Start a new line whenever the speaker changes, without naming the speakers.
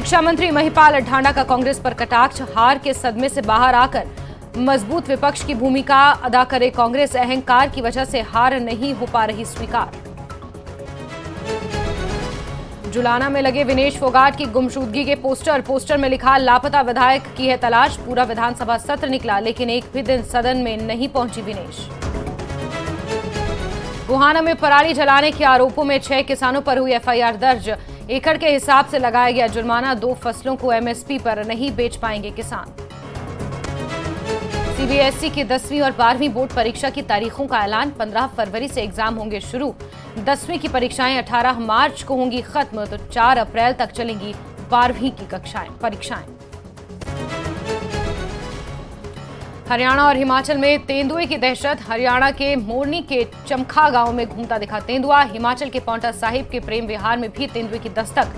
शिक्षा मंत्री महिपाल ढांडा का कांग्रेस पर कटाक्ष। हार के सदमे से बाहर आकर मजबूत विपक्ष की भूमिका अदा करे कांग्रेस। अहंकार की वजह से हार नहीं हो पा रही स्वीकार। जुलाना में लगे विनेश फोगाट की गुमशुदगी के पोस्टर में लिखा लापता विधायक की है तलाश। पूरा विधानसभा सत्र निकला लेकिन एक भी दिन सदन में नहीं पहुंची विनेश। गोहाना में पराली जलाने के आरोपों में 6 किसानों पर हुई एफआईआर दर्ज। एकड़ के हिसाब से लगाया गया जुर्माना। 2 फसलों को एमएसपी पर नहीं बेच पाएंगे किसान। सीबीएसई की 10वीं और 12वीं बोर्ड परीक्षा की तारीखों का ऐलान। 15 फरवरी से एग्जाम होंगे शुरू। 10वीं की परीक्षाएं 18 मार्च को होंगी खत्म तो 4 अप्रैल तक चलेंगी 12वीं की परीक्षाएं। हरियाणा और हिमाचल में तेंदुए की दहशत। हरियाणा के मोरनी के चमखा गांव में घूमता दिखा तेंदुआ। हिमाचल के पांवटा साहिब के प्रेम विहार में भी तेंदुए की दस्तक।